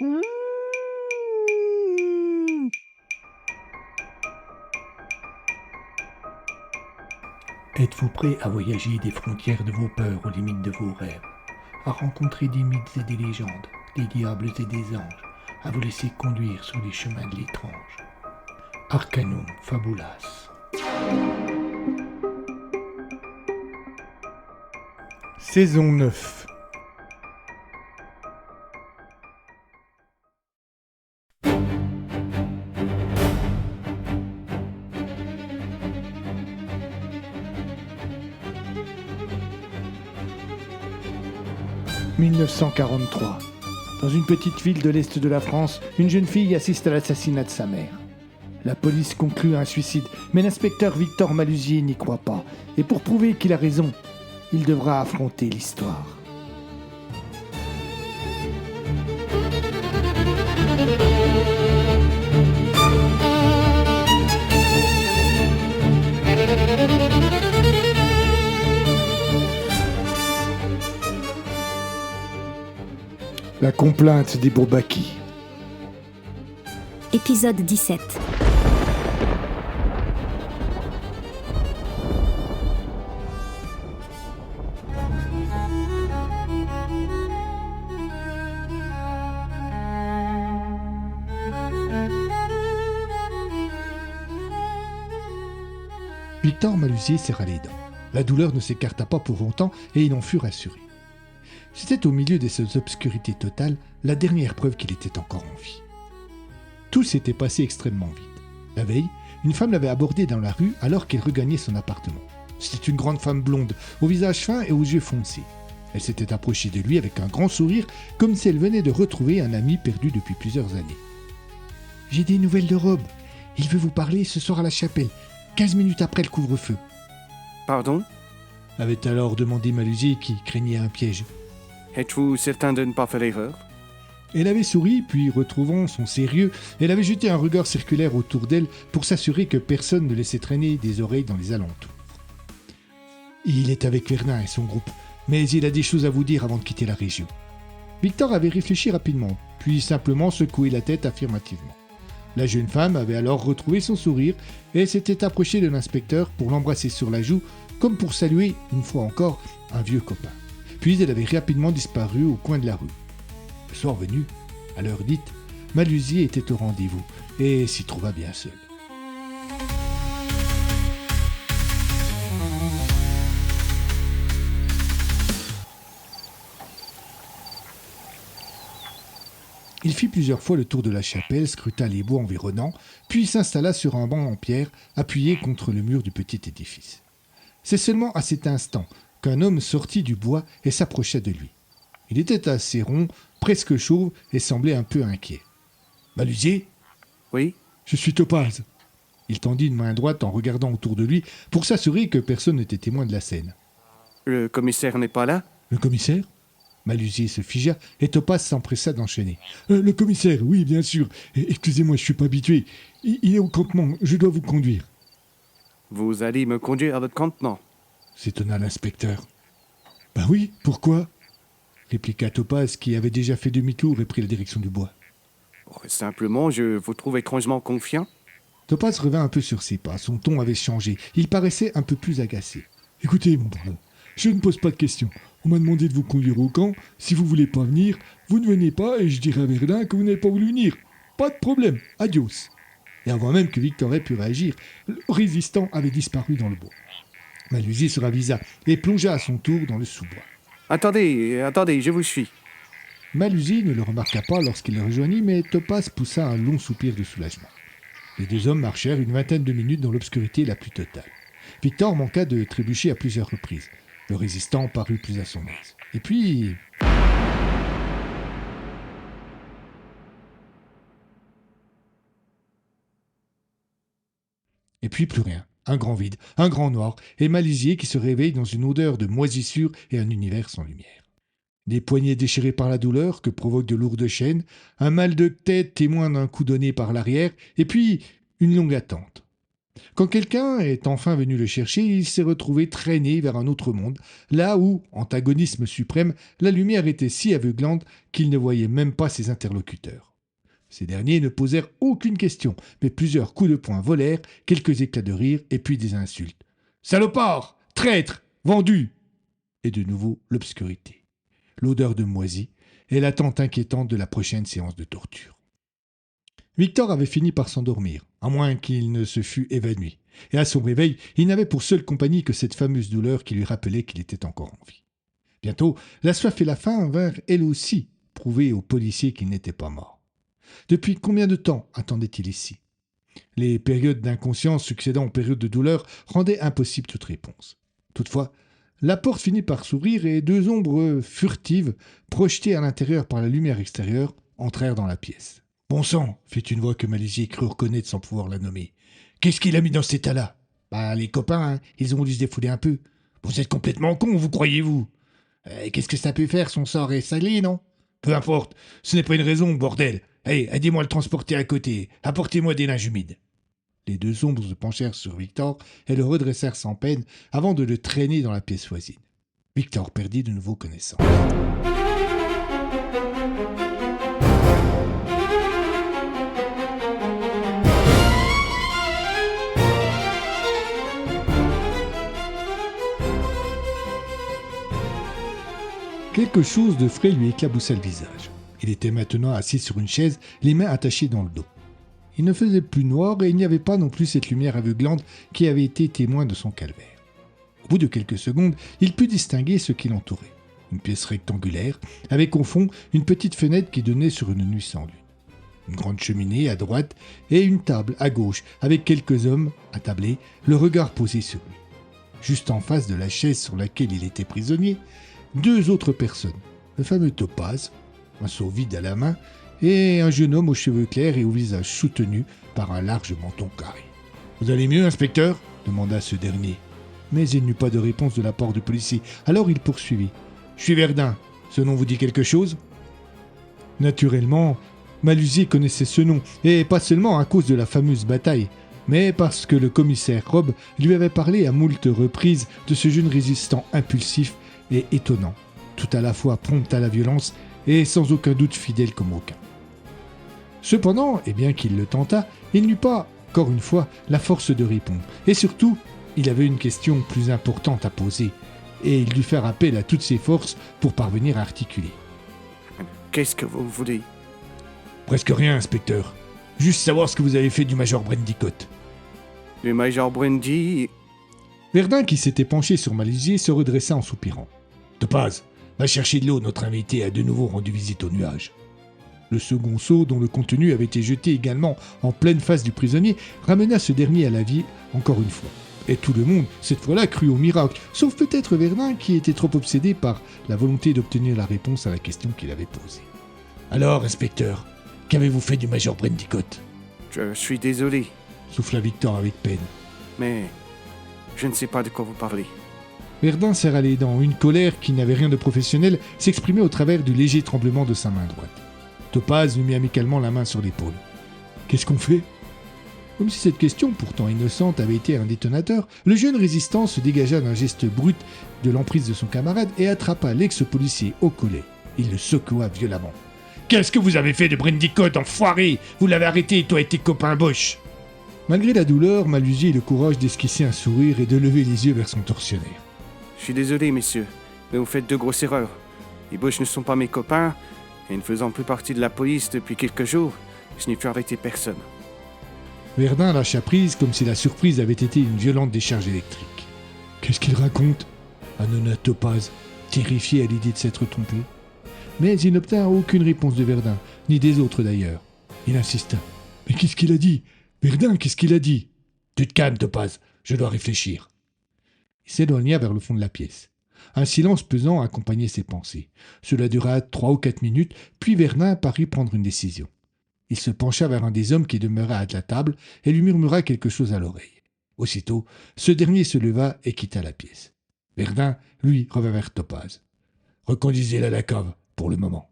Mmh. Êtes-vous prêt à voyager des frontières de vos peurs aux limites de vos rêves, à rencontrer des mythes et des légendes, des diables et des anges, à vous laisser conduire sur les chemins de l'étrange? Arcanum Fabulas. Saison 9. « 1943. Dans une petite ville de l'Est de la France, une jeune fille assiste à l'assassinat de sa mère. La police conclut à un suicide, mais l'inspecteur Victor Malusier n'y croit pas. Et pour prouver qu'il a raison, il devra affronter l'histoire. La complainte des Bourbaki. Épisode 17. Victor Malusier serra les dents. La douleur ne s'écarta pas pour longtemps et il en fut rassuré. C'était au milieu de ces obscurités totales la dernière preuve qu'il était encore en vie. Tout s'était passé extrêmement vite. La veille, une femme l'avait abordé dans la rue alors qu'elle regagnait son appartement. C'était une grande femme blonde, au visage fin et aux yeux foncés. Elle s'était approchée de lui avec un grand sourire, comme si elle venait de retrouver un ami perdu depuis plusieurs années. « J'ai des nouvelles de Rob. Il veut vous parler ce soir à la chapelle, 15 minutes après le couvre-feu. » Pardon? Avait alors demandé Malusier qui craignait un piège. Êtes-vous certain de ne pas faire erreur? Elle avait souri, puis retrouvant son sérieux, elle avait jeté un regard circulaire autour d'elle pour s'assurer que personne ne laissait traîner des oreilles dans les alentours. Il est avec Vernin et son groupe, mais il a des choses à vous dire avant de quitter la région. Victor avait réfléchi rapidement, puis simplement secoué la tête affirmativement. La jeune femme avait alors retrouvé son sourire et s'était approchée de l'inspecteur pour l'embrasser sur la joue, comme pour saluer, une fois encore, un vieux copain. Puis elle avait rapidement disparu au coin de la rue. Le soir venu, à l'heure dite, Malusier était au rendez-vous et s'y trouva bien seul. Il fit plusieurs fois le tour de la chapelle, scruta les bois environnants, puis s'installa sur un banc en pierre, appuyé contre le mur du petit édifice. C'est seulement à cet instant qu'un homme sortit du bois et s'approcha de lui. Il était assez rond, presque chauve et semblait un peu inquiet. « Malusier ? Oui? Je suis Topaz. » Il tendit une main droite en regardant autour de lui pour s'assurer que personne n'était témoin de la scène. Le commissaire n'est pas là? Le commissaire ? Malusier se figea et Topaz s'empressa d'enchaîner. Le commissaire, oui, bien sûr. Excusez-moi, je suis pas habitué. Il est au campement, je dois vous conduire. Vous allez me conduire à votre campement? S'étonna l'inspecteur. Ben oui, pourquoi ? Répliqua Topaz qui avait déjà fait demi-tour et pris la direction du bois. Simplement, je vous trouve étrangement confiant. Topaz revint un peu sur ses pas, son ton avait changé, il paraissait un peu plus agacé. Écoutez, mon pardon, je ne pose pas de questions. On m'a demandé de vous conduire au camp. Si vous voulez pas venir, vous ne venez pas et je dirai à Verdun que vous n'avez pas voulu venir. Pas de problème, adios. Et avant même que Victor ait pu réagir, le résistant avait disparu dans le bois. Malusier se ravisa et plongea à son tour dans le sous-bois. Attendez, je vous suis. Malusier ne le remarqua pas lorsqu'il le rejoignit, mais Topaz poussa un long soupir de soulagement. Les deux hommes marchèrent une vingtaine de minutes dans l'obscurité la plus totale. Victor manqua de trébucher à plusieurs reprises. Le résistant parut plus à son aise. Et puis... plus rien. Un grand vide, un grand noir, et Malusier qui se réveille dans une odeur de moisissure et un univers sans lumière. Des poignets déchirés par la douleur que provoquent de lourdes chaînes, un mal de tête témoin d'un coup donné par l'arrière, et puis une longue attente. Quand quelqu'un est enfin venu le chercher, il s'est retrouvé traîné vers un autre monde, là où, antagonisme suprême, la lumière était si aveuglante qu'il ne voyait même pas ses interlocuteurs. Ces derniers ne posèrent aucune question, mais plusieurs coups de poing volèrent, quelques éclats de rire et puis des insultes. « Salopard ! Traître ! Vendu !» Et de nouveau l'obscurité, l'odeur de moisi et l'attente inquiétante de la prochaine séance de torture. Victor avait fini par s'endormir, à moins qu'il ne se fût évanoui. Et à son réveil, il n'avait pour seule compagnie que cette fameuse douleur qui lui rappelait qu'il était encore en vie. Bientôt, la soif et la faim vinrent elles aussi prouver aux policiers qu'il n'était pas mort. Depuis combien de temps attendait-il ici ? Les périodes d'inconscience succédant aux périodes de douleur rendaient impossible toute réponse. Toutefois, la porte finit par s'ouvrir et deux ombres furtives, projetées à l'intérieur par la lumière extérieure, entrèrent dans la pièce. « Bon sang !» fit une voix que Malusier crut reconnaître sans pouvoir la nommer. « Qu'est-ce qu'il a mis dans cet état-là ?»« Bah, les copains, hein, ils ont dû se défouler un peu. »« Vous êtes complètement con, vous croyez-vous ?»« Qu'est-ce que ça peut faire, son sort est salé, non ?»« Peu importe, ce n'est pas une raison, bordel. Hey, aidez-moi à le transporter à côté. Apportez-moi des linges humides. » Les deux ombres se penchèrent sur Victor et le redressèrent sans peine avant de le traîner dans la pièce voisine. Victor perdit de nouveau connaissance. Quelque chose de frais lui éclaboussa le visage. Il était maintenant assis sur une chaise, les mains attachées dans le dos. Il ne faisait plus noir et il n'y avait pas non plus cette lumière aveuglante qui avait été témoin de son calvaire. Au bout de quelques secondes, il put distinguer ce qui l'entourait. Une pièce rectangulaire, avec au fond une petite fenêtre qui donnait sur une nuit sans lune. Une grande cheminée à droite et une table à gauche, avec quelques hommes attablés, le regard posé sur lui. Juste en face de la chaise sur laquelle il était prisonnier, deux autres personnes, le fameux Topaz, un seau vide à la main, et un jeune homme aux cheveux clairs et au visage soutenu par un large menton carré. « Vous allez mieux, inspecteur ?» demanda ce dernier. Mais il n'eut pas de réponse de la part du policier. Alors il poursuivit. « Je suis Verdun. Ce nom vous dit quelque chose ?» Naturellement, Malusier connaissait ce nom, et pas seulement à cause de la fameuse bataille, mais parce que le commissaire Robb lui avait parlé à moult reprises de ce jeune résistant impulsif et étonnant, tout à la fois prompt à la violence et sans aucun doute fidèle comme aucun. Cependant, et bien qu'il le tentât, il n'eut pas, encore une fois, la force de répondre. Et surtout, il avait une question plus importante à poser, et il dut faire appel à toutes ses forces pour parvenir à articuler. « Qu'est-ce que vous voulez ?»« Presque rien, inspecteur. Juste savoir ce que vous avez fait du Major Brendicott. » Le Major Brandy... Verdun, qui s'était penché sur Malusier, se redressa en soupirant. « Topaz, va chercher de l'eau, notre invité a de nouveau rendu visite au nuage. » Le second seau, dont le contenu avait été jeté également en pleine face du prisonnier, ramena ce dernier à la vie encore une fois. Et tout le monde, cette fois-là, crut au miracle, sauf peut-être Verdun qui était trop obsédé par la volonté d'obtenir la réponse à la question qu'il avait posée. « Alors, inspecteur, qu'avez-vous fait du Major Brendicott ?»« Je suis désolé, souffla Victor avec peine. mais je ne sais pas de quoi vous parlez. » Verdun serra les dents, une colère qui n'avait rien de professionnel s'exprimait au travers du léger tremblement de sa main droite. Topaz lui mit amicalement la main sur l'épaule. « Qu'est-ce qu'on fait ?» Comme si cette question, pourtant innocente, avait été un détonateur, le jeune résistant se dégagea d'un geste brut de l'emprise de son camarade et attrapa l'ex-policier au collet. Il le secoua violemment. « Qu'est-ce que vous avez fait de Brendicott, enfoiré ? Vous l'avez arrêté, toi et tes copains Bosch !» Malgré la douleur, Malusier eut le courage d'esquisser un sourire et de lever les yeux vers son tortionnaire. « Je suis désolé, messieurs, mais vous faites de grosses erreurs. Les Bosch ne sont pas mes copains, et ne faisant plus partie de la police depuis quelques jours, je n'ai plus arrêté personne. » Verdun lâcha prise comme si la surprise avait été une violente décharge électrique. « Qu'est-ce qu'il raconte ?» annonna Topaz, terrifié à l'idée de s'être trompé. Mais il n'obtint aucune réponse de Verdun, ni des autres d'ailleurs. Il insista. « Mais qu'est-ce qu'il a dit ? Verdun, qu'est-ce qu'il a dit ?»« Tu te calmes, Topaz, je dois réfléchir. » Il s'éloigna vers le fond de la pièce. Un silence pesant accompagnait ses pensées. Cela dura 3 ou 4 minutes, puis Verdun parut prendre une décision. Il se pencha vers un des hommes qui demeurait à la table et lui murmura quelque chose à l'oreille. Aussitôt, ce dernier se leva et quitta la pièce. Verdun, lui, revint vers Topaz. « Reconduisez-la à la cave, pour le moment. »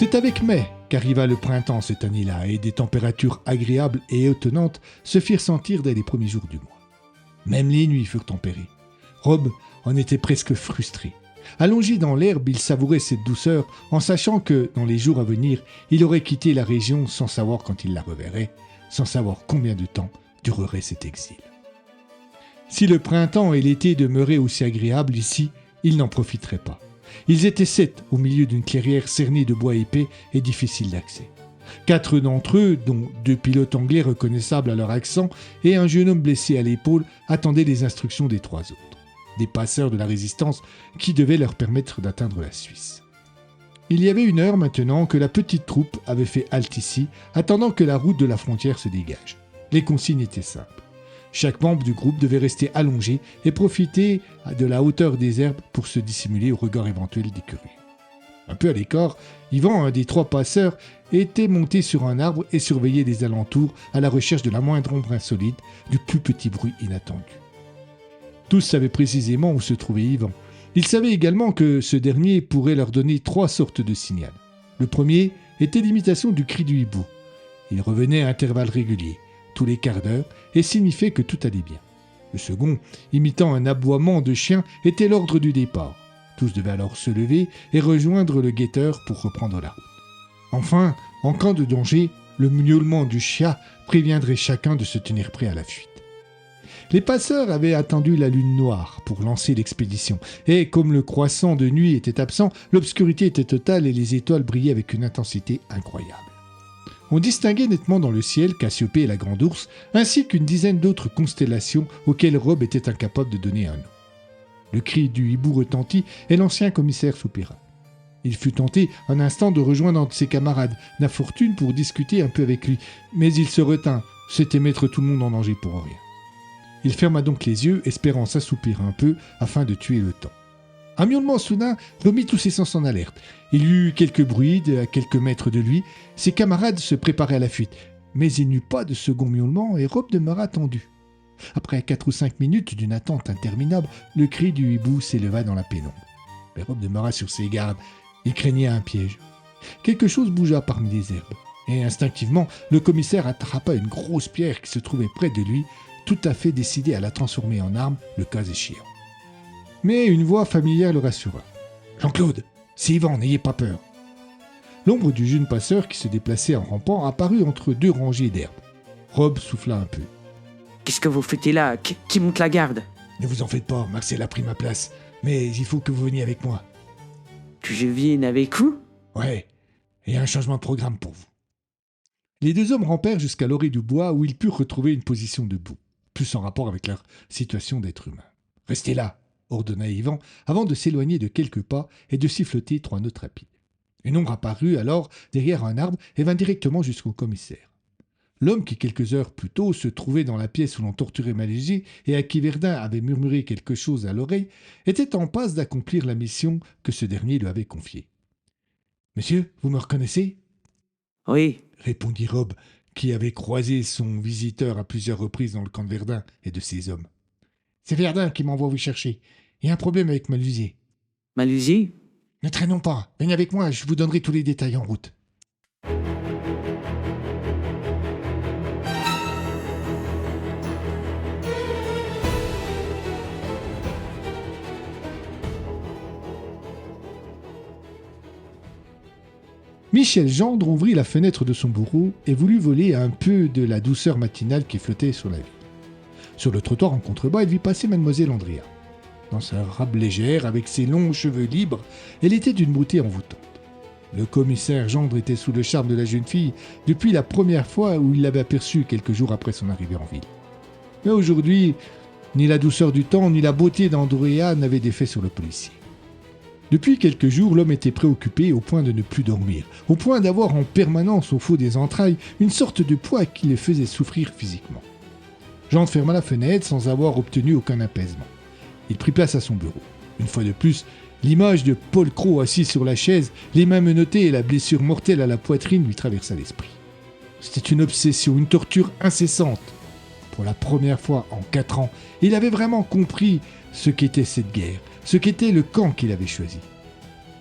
C'est avec mai qu'arriva le printemps cette année-là et des températures agréables et étonnantes se firent sentir dès les premiers jours du mois. Même les nuits furent tempérées. Rob en était presque frustré. Allongé dans l'herbe, il savourait cette douceur en sachant que, dans les jours à venir, il aurait quitté la région sans savoir quand il la reverrait, sans savoir combien de temps durerait cet exil. Si le printemps et l'été demeuraient aussi agréables ici, il n'en profiterait pas. Ils étaient 7 au milieu d'une clairière cernée de bois épais et difficile d'accès. 4 d'entre eux, dont 2 pilotes anglais reconnaissables à leur accent et un jeune homme blessé à l'épaule, attendaient les instructions des 3 autres. Des passeurs de la résistance qui devaient leur permettre d'atteindre la Suisse. Il y avait 1 heure maintenant que la petite troupe avait fait halte ici, attendant que la route de la frontière se dégage. Les consignes étaient simples. Chaque membre du groupe devait rester allongé et profiter de la hauteur des herbes pour se dissimuler au regard éventuel des curieux. Un peu à l'écart, Yvan, un des 3 passeurs, était monté sur un arbre et surveillait les alentours à la recherche de la moindre ombre insolite, du plus petit bruit inattendu. Tous savaient précisément où se trouvait Yvan. Ils savaient également que ce dernier pourrait leur donner 3 sortes de signal. Le premier était l'imitation du cri du hibou. Il revenait à intervalles réguliers, tous les quarts d'heure, et signifiait que tout allait bien. Le second, imitant un aboiement de chien, était l'ordre du départ. Tous devaient alors se lever et rejoindre le guetteur pour reprendre la route. Enfin, en cas de danger, le miaulement du chien préviendrait chacun de se tenir prêt à la fuite. Les passeurs avaient attendu la lune noire pour lancer l'expédition, et comme le croissant de nuit était absent, l'obscurité était totale et les étoiles brillaient avec une intensité incroyable. On distinguait nettement dans le ciel Cassiopée et la Grande Ourse, ainsi qu'une dizaine d'autres constellations auxquelles Rob était incapable de donner un nom. Le cri du hibou retentit et l'ancien commissaire soupira. Il fut tenté un instant de rejoindre un de ses camarades, d'infortune pour discuter un peu avec lui, mais il se retint, c'était mettre tout le monde en danger pour rien. Il ferma donc les yeux, espérant s'assoupir un peu afin de tuer le temps. Un miaulement soudain remit tous ses sens en alerte. Il y eut quelques bruits à quelques mètres de lui. Ses camarades se préparaient à la fuite. Mais il n'y eut pas de second miaulement et Rob demeura tendu. Après 4 ou 5 minutes d'une attente interminable, le cri du hibou s'éleva dans la pénombre. Mais Rob demeura sur ses gardes. Il craignait un piège. Quelque chose bougea parmi les herbes. Et instinctivement, le commissaire attrapa une grosse pierre qui se trouvait près de lui, tout à fait décidé à la transformer en arme, le cas échéant. Mais une voix familière le rassura. « Jean-Claude, c'est Yvan, n'ayez pas peur. » L'ombre du jeune passeur qui se déplaçait en rampant apparut entre 2 rangées d'herbes. Rob souffla un peu. « Qu'est-ce que vous faites là ? Qui monte la garde ?»« Ne vous en faites pas, Marcel a pris ma place. Mais il faut que vous veniez avec moi. »« Que je vienne avec vous ?»« Ouais, et un changement de programme pour vous. » Les 2 hommes rampèrent jusqu'à l'orée du bois où ils purent retrouver une position debout, plus en rapport avec leur situation d'être humain. « Restez là !» ordonna Yvan, avant de s'éloigner de quelques pas et de siffloter 3 notes rapides. Une ombre apparut alors derrière un arbre et vint directement jusqu'au commissaire. L'homme qui, quelques heures plus tôt, se trouvait dans la pièce où l'on torturait Maléger et à qui Verdun avait murmuré quelque chose à l'oreille, était en passe d'accomplir la mission que ce dernier lui avait confiée. « Monsieur, vous me reconnaissez ?» ?»« Oui. » répondit Rob, qui avait croisé son visiteur à plusieurs reprises dans le camp de Verdun et de ses hommes. « C'est Verdun qui m'envoie vous chercher. Il y a un problème avec Malusier. »« Malusier ? » ?»« Ne traînons pas. Venez avec moi, je vous donnerai tous les détails en route. » Michel Gendre ouvrit la fenêtre de son bureau et voulut voler un peu de la douceur matinale qui flottait sur la ville. Sur le trottoir en contrebas, il vit passer mademoiselle Andrea. Dans sa robe légère, avec ses longs cheveux libres, elle était d'une beauté envoûtante. Le commissaire Gendre était sous le charme de la jeune fille depuis la première fois où il l'avait aperçue quelques jours après son arrivée en ville. Mais aujourd'hui, ni la douceur du temps, ni la beauté d'Andrea n'avaient d'effet sur le policier. Depuis quelques jours, l'homme était préoccupé au point de ne plus dormir, au point d'avoir en permanence au fond des entrailles une sorte de poids qui le faisait souffrir physiquement. Gendre ferma la fenêtre sans avoir obtenu aucun apaisement. Il prit place à son bureau. Une fois de plus, l'image de Paul Cros assis sur la chaise, les mains menottées et la blessure mortelle à la poitrine lui traversa l'esprit. C'était une obsession, une torture incessante. Pour la première fois en 4 ans, il avait vraiment compris ce qu'était cette guerre, ce qu'était le camp qu'il avait choisi.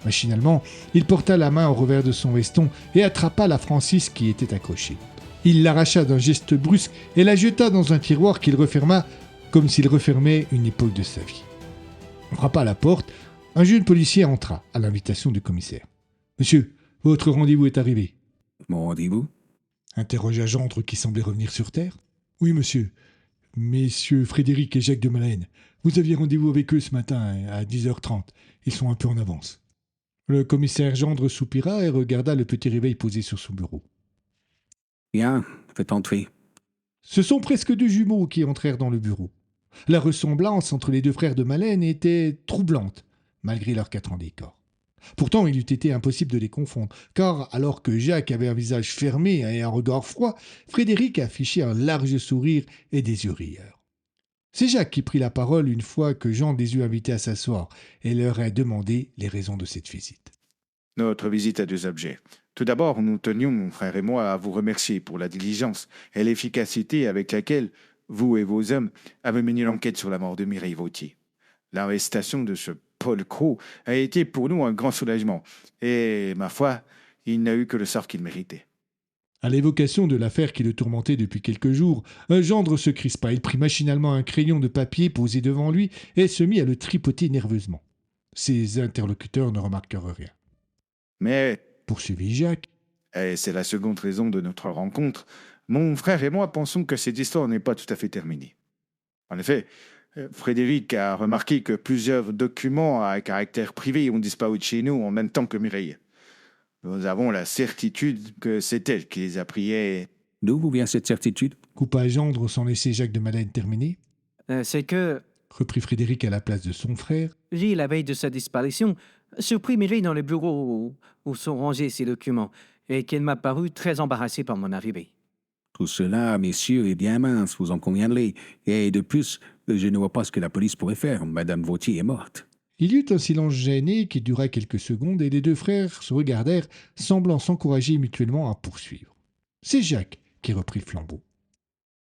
Machinalement, il porta la main au revers de son veston et attrapa la Francis qui était accrochée. Il l'arracha d'un geste brusque et la jeta dans un tiroir qu'il referma comme s'il refermait une époque de sa vie. On frappa à la porte. Un jeune policier entra à l'invitation du commissaire. « Monsieur, votre rendez-vous est arrivé. » Mon rendez-vous? Interrogea Gendre qui semblait revenir sur terre. « Oui, monsieur. Messieurs Frédéric et Jacques de Malaine. Vous aviez rendez-vous avec eux ce matin à 10h30. Ils sont un peu en avance. » Le commissaire Gendre soupira et regarda le petit réveil posé sur son bureau. « Bien, faites entrer. » Ce sont presque deux jumeaux qui entrèrent dans le bureau. La ressemblance entre les deux frères de Malaine était troublante, malgré leurs 4 ans d'écart. Pourtant, il eût été impossible de les confondre, car alors que Jacques avait un visage fermé et un regard froid, Frédéric affichait un large sourire et des yeux rieurs. C'est Jacques qui prit la parole une fois que Jean les eut invités à s'asseoir et leur a demandé les raisons de cette visite. Notre visite a 2 objets. Tout d'abord, nous tenions, mon frère et moi, à vous remercier pour la diligence et l'efficacité avec laquelle vous et vos hommes avez mené l'enquête sur la mort de Mireille Vautier. L'arrestation de ce Paul Cros a été pour nous un grand soulagement, et, ma foi, il n'a eu que le sort qu'il méritait. À l'évocation de l'affaire qui le tourmentait depuis quelques jours, Gendre se crispa. Il prit machinalement un crayon de papier posé devant lui et se mit à le tripoter nerveusement. Ses interlocuteurs ne remarquèrent rien. Mais, Poursuivit Jacques, et c'est la seconde raison de notre rencontre, mon frère et moi pensons que cette histoire n'est pas tout à fait terminée. En effet, Frédéric a remarqué que plusieurs documents à caractère privé ont disparu de chez nous en même temps que Mireille. Nous avons la certitude que c'est elle qui les a pris et... D'où vous vient cette certitude? coupa Gendre sans laisser Jacques de Malaine terminer, C'est que, reprit Frédéric à la place de son frère. j'ai, la veille de sa disparition, surpris Mireille dans le bureau où sont rangés ses documents, et qu'elle m'a paru très embarrassée par mon arrivée. Tout cela, messieurs, est bien mince, vous en conviendrez. Et de plus, je ne vois pas ce que la police pourrait faire. Madame Vautier est morte. Il y eut un silence gêné qui dura quelques secondes et les deux frères se regardèrent, semblant s'encourager mutuellement à poursuivre. C'est Jacques qui reprit le flambeau.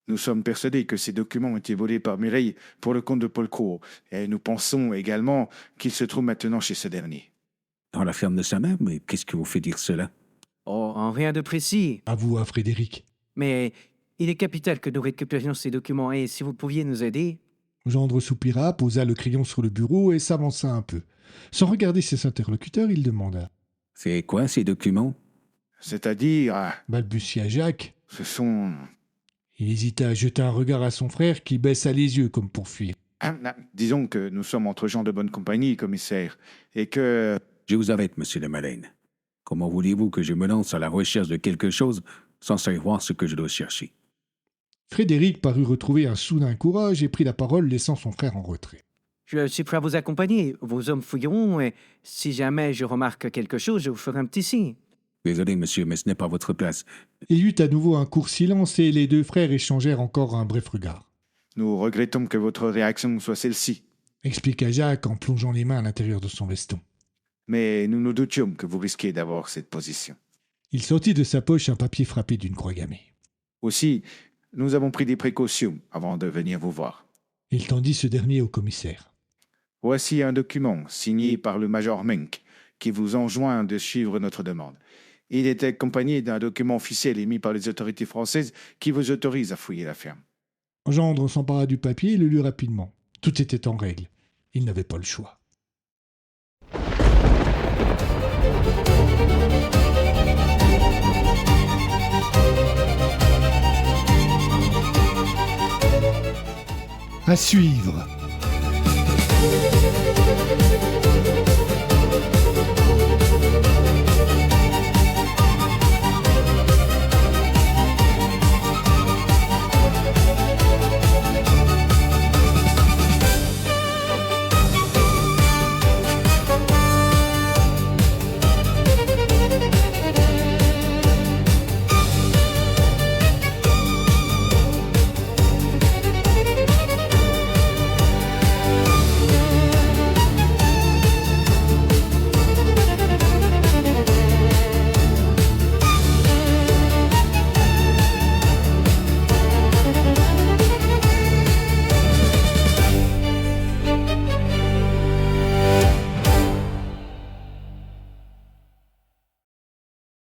Nous sommes persuadés que ces documents ont été volés par Mireille pour le compte de Paul Cros, et nous pensons également qu'ils se trouvent maintenant chez ce dernier. Dans la ferme de sa mère, mais qu'est-ce que vous fait dire cela? Oh, en rien de précis, Avoua Frédéric. mais il est capital que nous récupérions ces documents, et si vous pouviez nous aider... Gendre soupira, posa le crayon sur le bureau et s'avança un peu. Sans regarder ses interlocuteurs, il demanda. « C'est quoi ces documents? » C'est-à-dire, Balbutia Jacques. ce sont... Il hésita, jeta un regard à son frère qui baissa les yeux comme pour fuir. Disons que nous sommes entre gens de bonne compagnie, commissaire, et que... Je vous arrête, monsieur de Malaine. Comment voulez-vous que je me lance à la recherche de quelque chose sans savoir ce que je dois chercher? Frédéric parut retrouver un soudain courage et prit la parole, laissant son frère en retrait. Je suis prêt à vous accompagner. Vos hommes fouilleront, et si jamais je remarque quelque chose, je vous ferai un petit signe. Désolé, monsieur, mais ce n'est pas votre place. Il y eut à nouveau un court silence et les deux frères échangèrent encore un bref regard. Nous regrettons que votre réaction soit celle-ci, Expliqua Jacques en plongeant les mains à l'intérieur de son veston. mais nous nous doutions que vous risquiez d'avoir cette position. Il sortit de sa poche un papier frappé d'une croix gammée. Aussi, nous avons pris des précautions avant de venir vous voir. Il tendit ce dernier au commissaire. Voici un document signé par le major Menck qui vous enjoint de suivre notre demande. Il est accompagné d'un document officiel émis par les autorités françaises qui vous autorise à fouiller la ferme. Gendre s'empara du papier et le lut rapidement. Tout était en règle. Il n'avait pas le choix. À suivre.